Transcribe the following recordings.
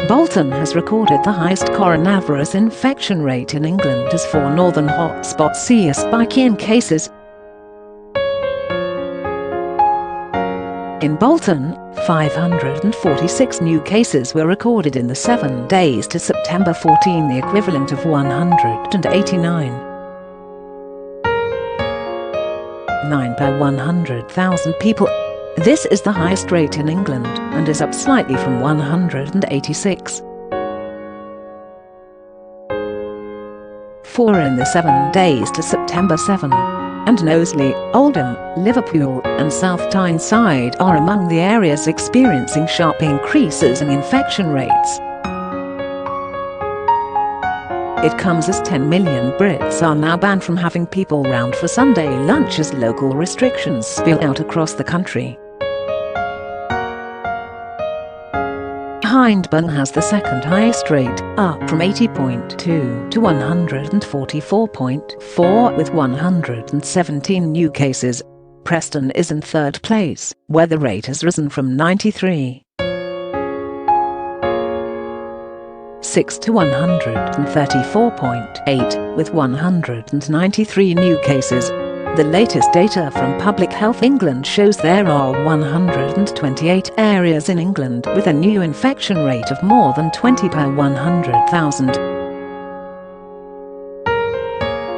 Bolton has recorded the highest coronavirus infection rate in England as 4 northern hotspots see a spike in cases. In Bolton, 546 new cases were recorded in the 7 days to September 14, the equivalent of 189. 9 per 100,000 people. This is the highest rate in England and is up slightly from 186. 4 in the 7 days to September 7. And Knowsley, Oldham, Liverpool and South Tyneside are among the areas experiencing sharp increases in infection rates. It comes as 10 million Brits are now banned from having people round for Sunday lunch as local restrictions spill out across the country. Hyndburn has the second highest rate, up from 80.2 to 144.4 with 117 new cases. Preston is in third place, where the rate has risen from 93.6 to 134.8 with 193 new cases. The latest data from Public Health England shows there are 128 areas in England with a new infection rate of more than 20 per 100,000.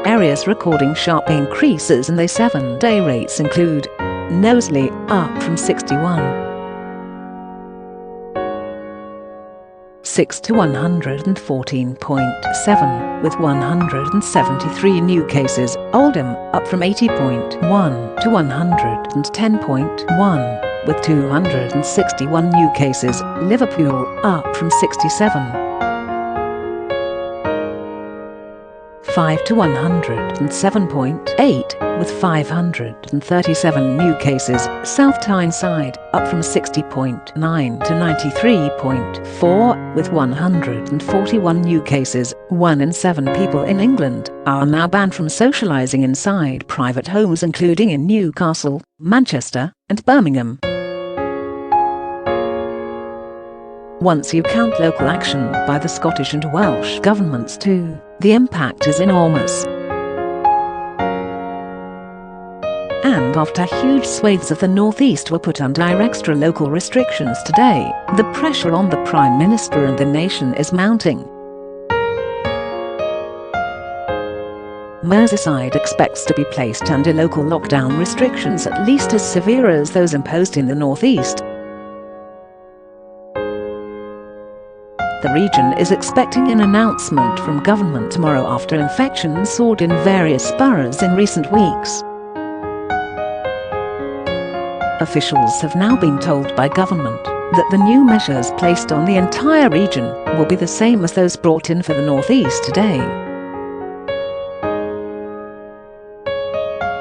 Areas recording sharp increases in their 7-day rates include Knowsley, up from 61.6 to 114.7 with 173 new cases. Oldham, up from 80.1 to 110.1 with 261 new cases. Liverpool, up from 67.5 to 107.8 with 537 new cases. South Tyneside, up from 60.9 to 93.4 with 141 new cases. 1 in 7 people in England are now banned from socialising inside private homes, including in Newcastle, Manchester and Birmingham. Once you count local action by the Scottish and Welsh governments too, the impact is enormous. And after huge swathes of the northeast were put under extra local restrictions today, the pressure on the Prime Minister and the nation is mounting. Merseyside expects to be placed under local lockdown restrictions at least as severe as those imposed in the northeast. The region is expecting an announcement from government tomorrow after infections soared in various boroughs in recent weeks. Officials have now been told by government that the new measures placed on the entire region will be the same as those brought in for the northeast today.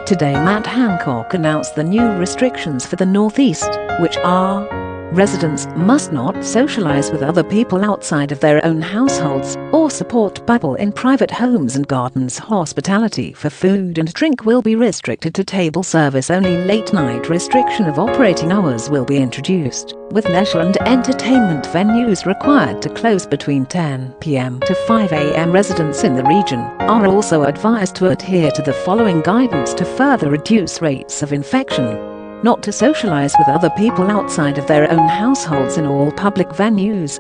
Today Matt Hancock announced the new restrictions for the northeast, which are: residents must not socialise with other people outside of their own households or support people in private homes and gardens. Hospitality for food and drink will be restricted to table service only. Late night restriction of operating hours will be introduced, with leisure and entertainment venues required to close between 10 p.m. to 5 a.m. Residents in the region are also advised to adhere to the following guidance to further reduce rates of infection: not to socialise with other people outside of their own households in all public venues.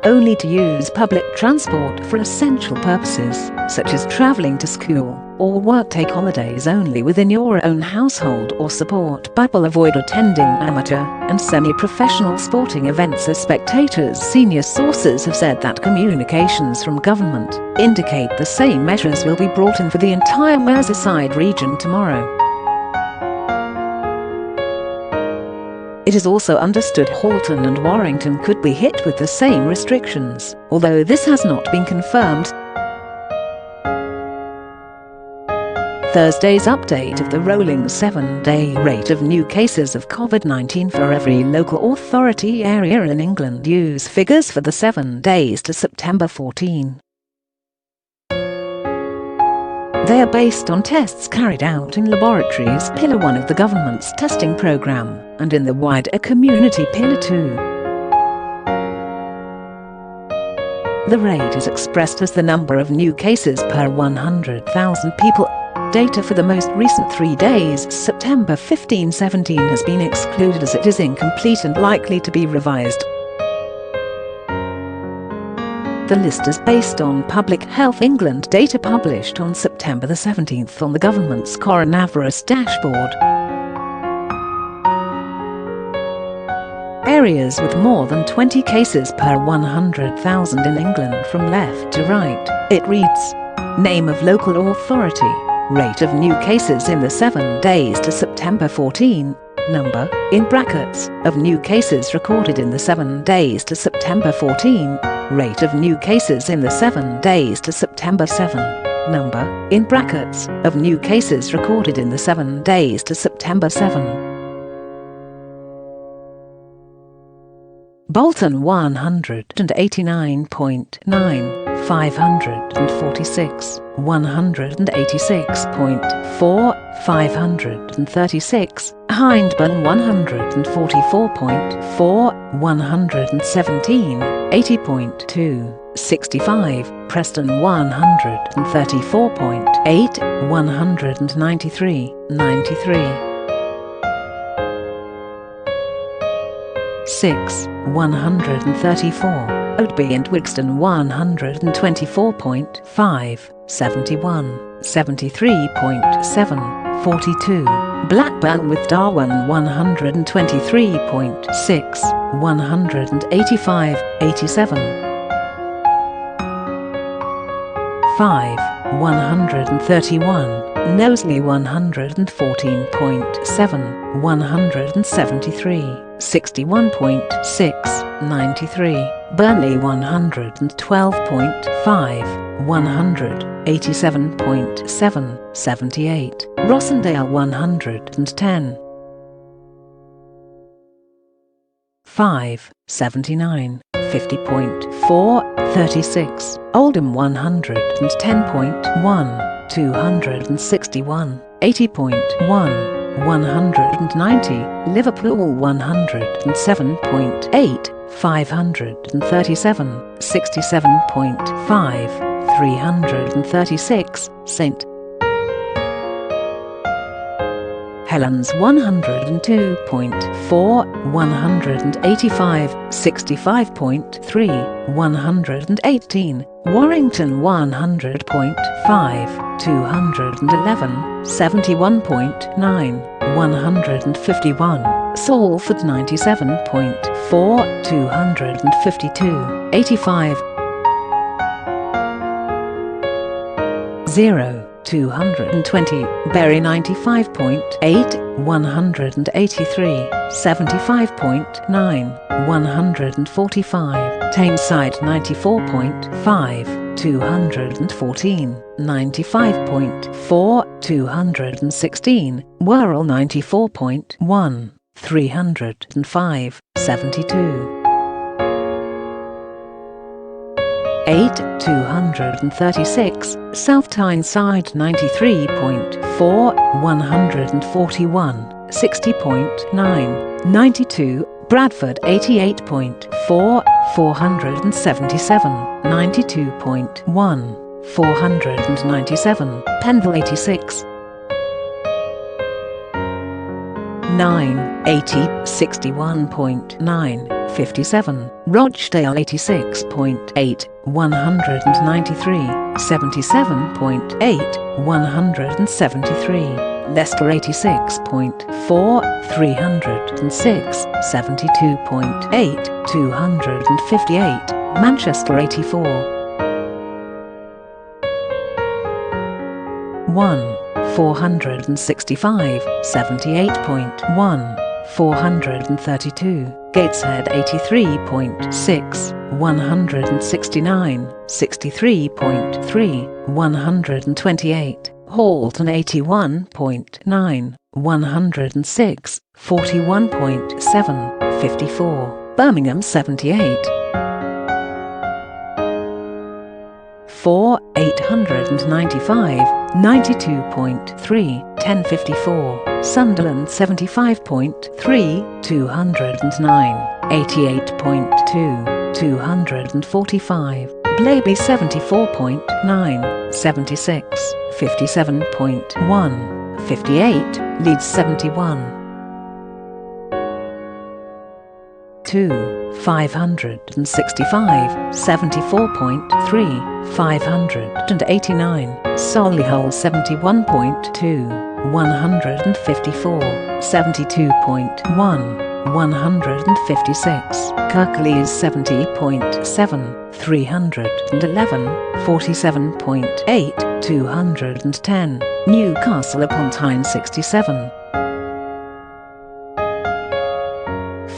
Only to use public transport for essential purposes, such as travelling to school or work. Take holidays only within your own household or support people. Avoid attending amateur and semi-professional sporting events as spectators. Senior sources have said that communications from government indicate the same measures will be brought in for the entire Merseyside region tomorrow. It is also understood Bolton and Warrington could be hit with the same restrictions, although this has not been confirmed. Thursday's update of the rolling 7-day rate of new cases of COVID-19 for every local authority area in England use figures for the 7 days to September 14. They are based on tests carried out in laboratories, Pillar 1 of the government's testing programme. and in the wider community Pillar 2. The rate is expressed as the number of new cases per 100,000 people. Data for the most recent 3 days, September 15-17, has been excluded as it is incomplete and likely to be revised. The list is based on Public Health England data published on September 17 on the government's coronavirus dashboard. Areas with more than 20 cases per 100,000 in England from left to right. It reads: name of local authority, rate of new cases in the 7 days to September 14, number, in brackets, of new cases recorded in the 7 days to September 14, rate of new cases in the 7 days to September 7, number, in brackets, of new cases recorded in the 7 days to September 7. Bolton 189.9, 546, 186.4, 536, Hyndburn 144.4, 117, 80.2, 65, Preston 134.8, 193, 93. 6, 134, Oadby and Wigston 124.5, 71, 73.7, 42, Blackburn with Darwen 123.6, 185, 87. 5, 131, Knowsley 114.7, 173, 61.6, 93, Burnley 112.5, 187.7, 78, Rossendale 110. 5, 79, 50.4, 36, Oldham 110.1, 261, 80.1, 190, Liverpool 107.8, 537, 67.5, 336, St. Helens 102.4, 185, 65.3, 118, Warrington 100.5, 211, 71.9, 151, Salford 97.4, 252, 85, 0, 220, Bury 95.8, 183, 75.9, 145, Tyneside 94.5, 214, 95.4, 216, Wirral 94.1, 305, 72. 8, 236, South Tyneside 93.4, 141, 60.9, 92, Bradford 88.4, 477, 92.1, 497, Penville 86, 9, 80, 61.9, 57, Rochdale 86.8, 193, 77.8, 173, Leicester 86.4, 306, 72.8, 258, Manchester 84, 1, 465, 78.1, 432, Gateshead 83.6, 169, 63.3, 128, Halton 81.9, 106, 41.7, 54, Birmingham 78, 4, 895, 92.3, 1054, Sunderland 75.3, 209, 88.2, 245, Blaby 74.9, 76, 57.1, 58, Leeds 71, 2, 565, 74.3, 589, Solihull 71.2, 154, 72.1, 156, Kirklees 70.7, 311, 47.8, 210, Newcastle upon Tyne 67,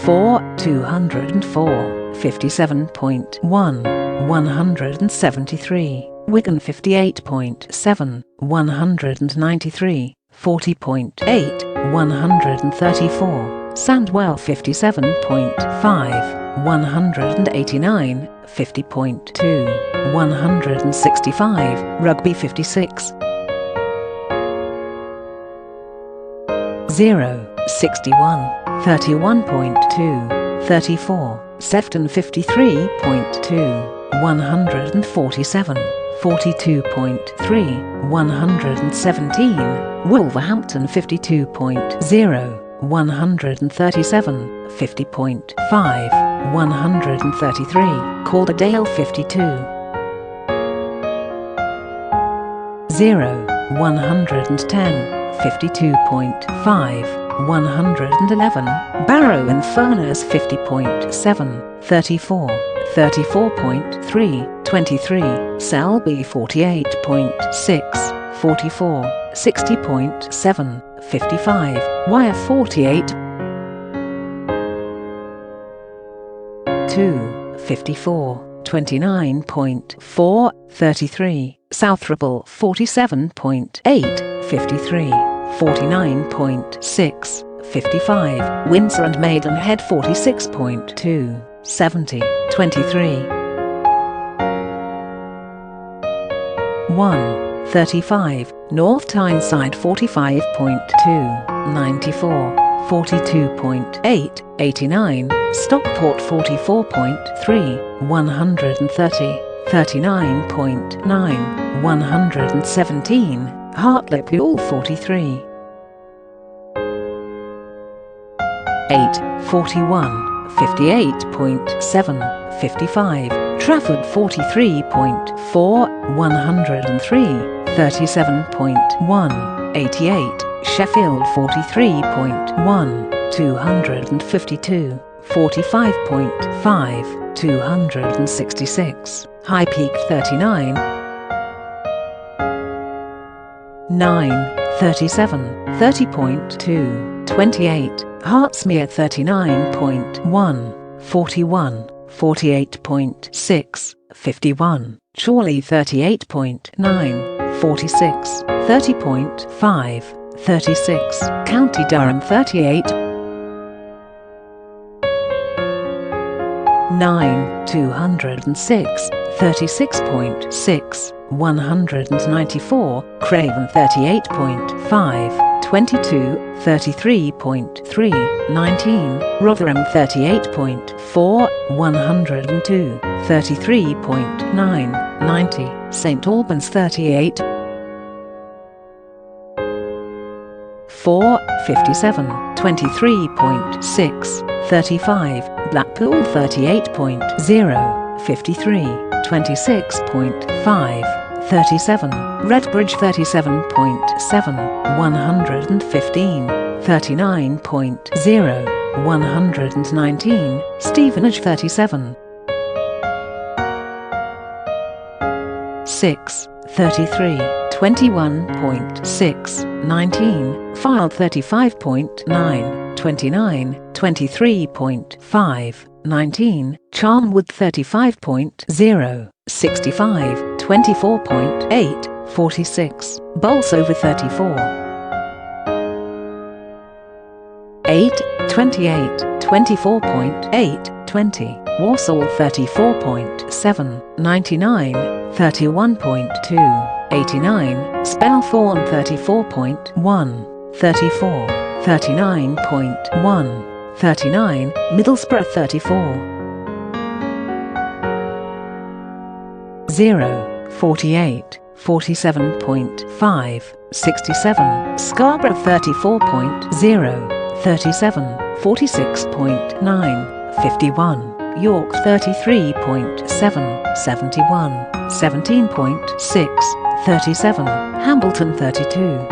4, 204, 57.1, 173, Wigan 58.7, 193, 40.8, 134, Sandwell 57.5, 189, 50.2, 165, Rugby 56, 0, 61, 31.2, 34, Sefton 53.2, 147, 42.3, 117, Wolverhampton 52.0, 137, 50.5, 133, Calderdale 52, 0, 110, 52.5, 111, Barrow and Furness 50.7, 34, 34.3, 23, Selby 48.6, 44, 60.7, 55, Wyre 48, 2, 54, 29.4, 33, Southrable 47.8, 53, 49.6, 55, Windsor and Maidenhead 46.2, 70, 23, 1, 35, North Tyneside 45.2, 94, 42.8, 89, Stockport 44.3, 130, 39.9, 117, Hartlepool 43, 8, 41, 58.7, 55, Trafford 43.4, 103, 37.1, 88, Sheffield 43.1, 252, 45.5, 266, High Peak 39, 9, 37, 30.2, 28, Hertsmere 39.1, 41, 48.6, 51, Chorley 38.9, 46, 30.5, 36, County Durham 38, 9, 206, 36.6, 194, Craven 38.5, 22, 33.3, 19, Rotherham 38.4, 102, 33.9, 90, St Albans 38, 4, 57, 23.6, 35, Blackpool 38.0, 53, 26.5, 37, Redbridge 37.7, 115, 39.0, 119, Stevenage 37, 6, 33, 21.6, 19, Fylde 35.9, 29, 23.5, 19, Charnwood 35.0, 65, 24.8, 46, Bolsover 34, 8, 28, 24.8, 20, Walsall 34.7, 99, 31.2, 89, Spelthorne 34.1, 34, 39.1, 39, Middlesbrough 34, 0, 48, 47.5, 67, Scarborough 34.0, 37, 46.9, 51, York 33.7, 71, 17.6, 37, Hambleton 32,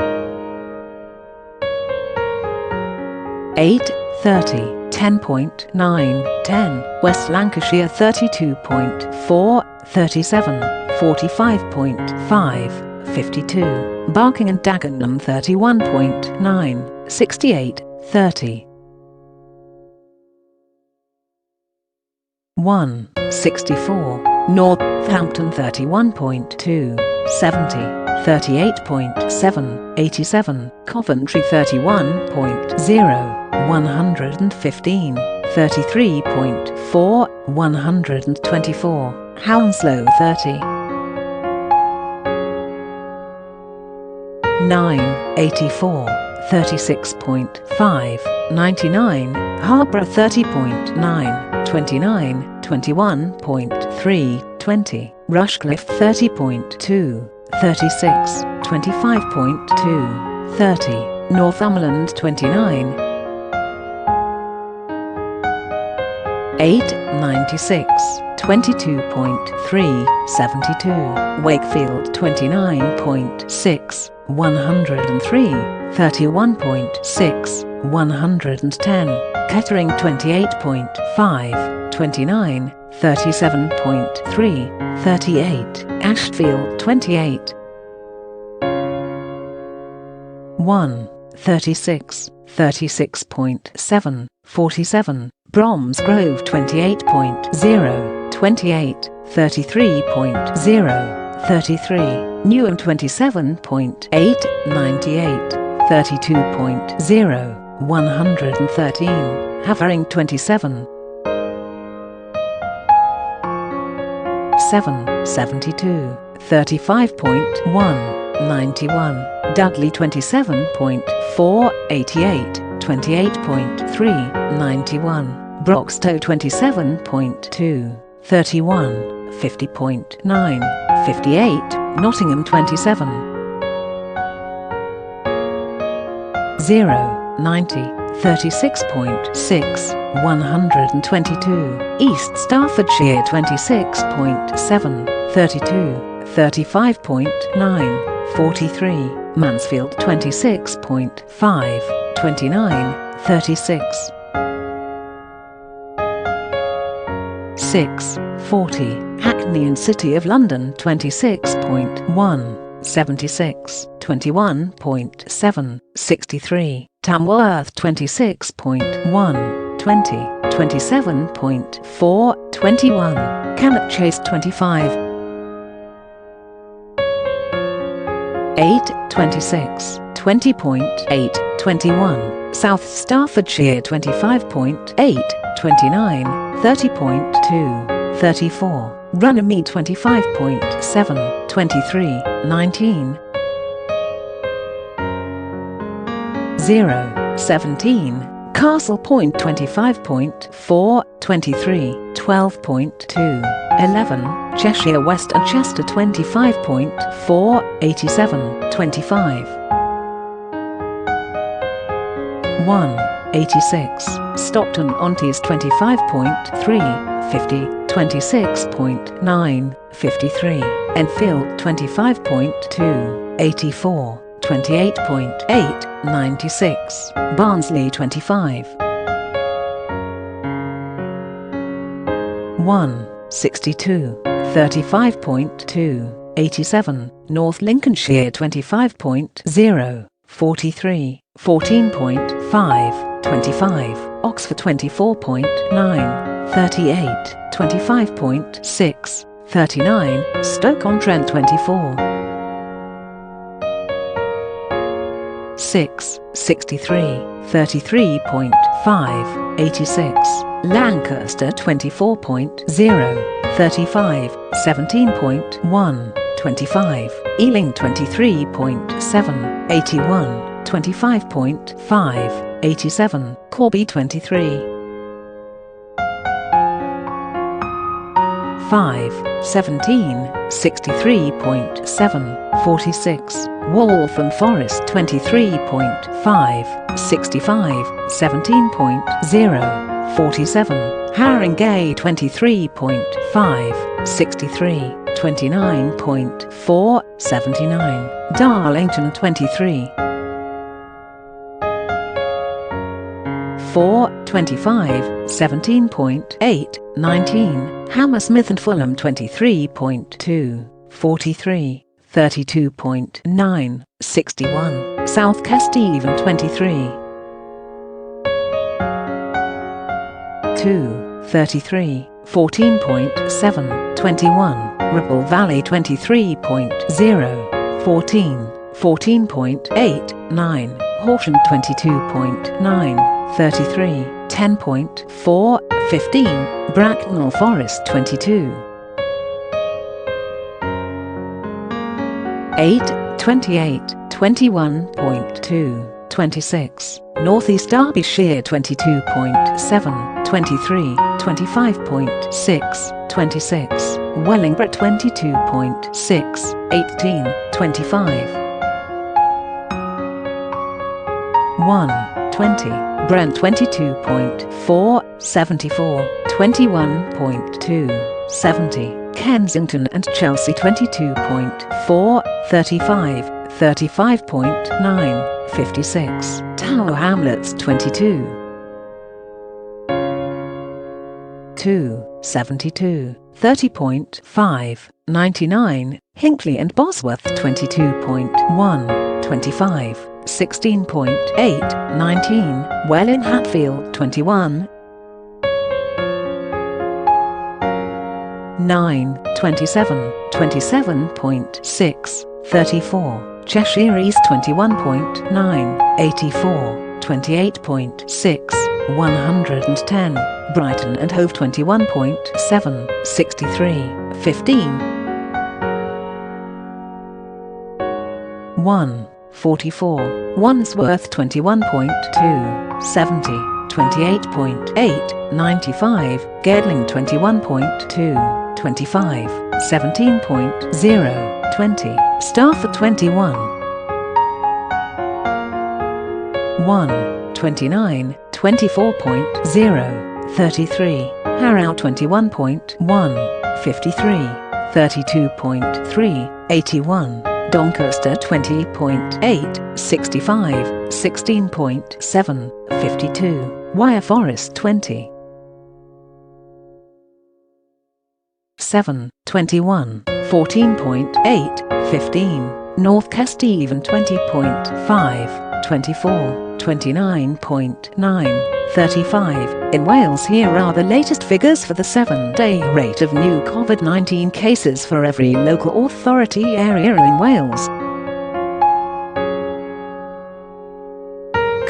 8, 30, 10.9, 10, West Lancashire 32.4, 37, 45.5, 52, Barking and Dagenham 31.9, 68, 30. 1, 64, Northampton 31.2, 70, 38.7, 87, Coventry 31.0, 115, 33.4, 124, Hounslow 30, 9, 84, 36.5, 99, Harborough 30.9, 29, 21.3, 20, Rushcliffe 30.2, 36, 25.2, 30, Northumberland 29, 8, 96, 22.3, 72, Wakefield 29.6, 103, 31.6, 110, Kettering 28.5, 29, 37.3, 38, Ashfield 28, 1, 36, 36.7, 47, Bromsgrove 28.0, 28, 33.0, 33, Newham 27.8, 98, 32.0, 113, Havering 27, 7, 72, 35.1, 91, Dudley 27.4, 88, 28.3, 91, Broxtowe 27.2, 31, 50.9, 58, Nottingham 27, 0, 90, 36.6, 122, East Staffordshire 26.7, 32, 35.9, 43, Mansfield 26.5, 29, 36, 6, 40, Hackney and City of London 26.1, 76, 21.7, 63, Tamworth 26.1, 20, 27.4, 21, Cannock Chase 25, 8, 26, 20.8, 21, South Staffordshire 25.8, 29, 30.2, 34, Runnymede 25.7, 23, 19, 0, 17, Castle Point 25.4, 23, 12.2, 11, Cheshire West and Chester 25.4, 87, 25, 1, 86, Stockton-on-Tees 25.3, 50, 26.9, 53, Enfield 25.2, 84, 28.8, 96, Barnsley 25, 1, 62, 35.2, 87, North Lincolnshire 25.0, 43, 14.5, 25, Oxford 24.9, 38, 25.6, 39, Stoke-on-Trent 24, 6, 63, 33.5, 86, Lancaster 24.0, 35, 17.1, 25, Ealing 23.7, 81, 25.5, 87, Corby 23. 5, 17, 63.7, 46, Waltham Forest 23.5, 65, 17.0, 47, Haringey 23.5, 63, 29.4, 79, Darlington 23. 4, 25, 17.8, 19, Hammersmith and Fulham 23.2, 43, 32.9, 61, South Kesteven 23. 2, 33, 14.7, 21, Ribble Valley 23.0, 14, 14.8, 9, Horsham 22.9, 33, 10.4, 15, Bracknell Forest 22. 8, 28, 21.2, 26, North East Derbyshire 22.7, 23, 25.6, 26, Wellingborough 22.6, 18, 25. 1, 20, Brent 22.4, 74, 21.2, 70, Kensington and Chelsea 22.4, 35, 35.9, 56, Tower Hamlets 22. 2, 72, 30.5, 99, Hinckley and Bosworth 22.1, 25, 16.8, 19, Welling Hatfield 21. 9, 27, 27.6, 34, Cheshire East 21.9, 84, 28.6, 110, Brighton and Hove 21.7, 63, 15. 1, 44, Wandsworth 21.2, 70, 28.8, 95, Gedling 21.2, 25, 17.0, 20, Stafford 21. 1, 29, 24.0, 33, Harrow 21.1, 53, 32.3, 81, Doncaster 20.8, 65, 16.7, 52, Wyre Forest 20. 7, 21, 14.8, 15, North Kesteven 20.5, 24, 29.9, 35. In Wales, here are the latest figures for the 7-day rate of new COVID-19 cases for every local authority area in Wales.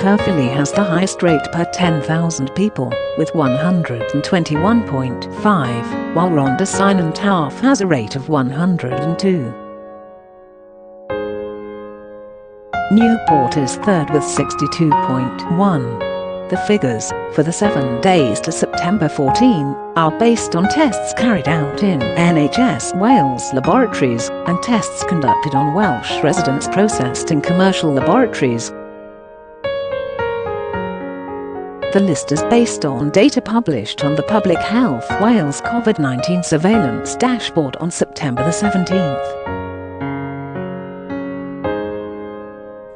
Caerphilly has the highest rate per 10,000 people, with 121.5, while Rhondda and Taff has a rate of 102. Newport is third with 62.1. The figures, for the 7 days to September 14, are based on tests carried out in NHS Wales laboratories, and tests conducted on Welsh residents processed in commercial laboratories. The list is based on data published on the Public Health Wales COVID-19 surveillance dashboard on September the 17th.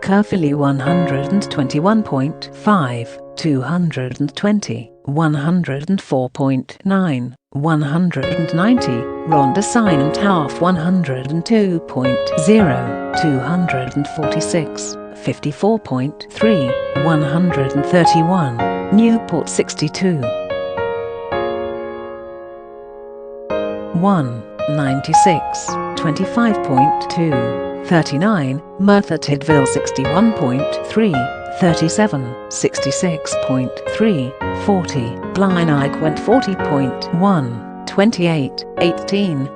Caerphilly 121.5, 220, 104.9, 190, Rhondda and Taff 102.0, 246, 54.3, 131, Newport 62. 1, 96, 25.2, 39, Merthyr Tydfil 61.3, 37, 66.3, 40, Blaenau Gwent 40.1, 28, 18.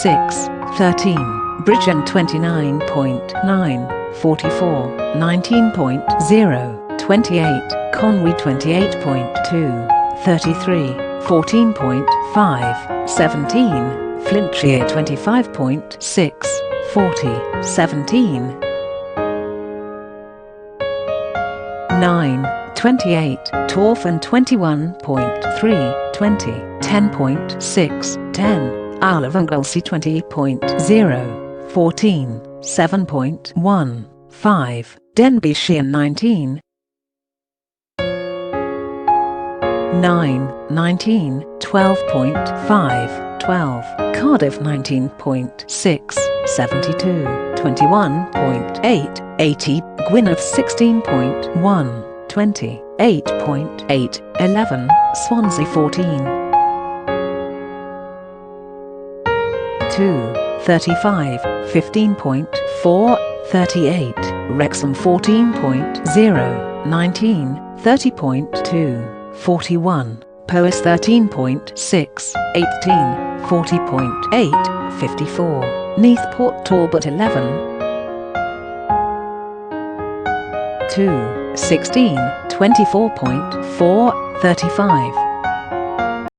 6, 13. Bridgend 29.9, 44, 19.0, 28, Conwy 28.2, 33, 14.5, 17, Flintshire 25.6, 40, 17, 9, 28, Torfan 21.3, 20, 10.6, 10, Isle of Anglesey 20.0, 14, 7.1, 5, Denbighshire 19, 9, 19, 12.5, 12, Cardiff 19.6, 72, 21.8, 80, Gwynedd 16.1, 20, 8.8, 11, Swansea 14, 2, 35, 15.4, 38, Wrexham 14.0, 19, 30.2, 41, Powys 13.6, 18, 40.8, 54, Neathport Talbot 11, 2, 16, 24.4, 35,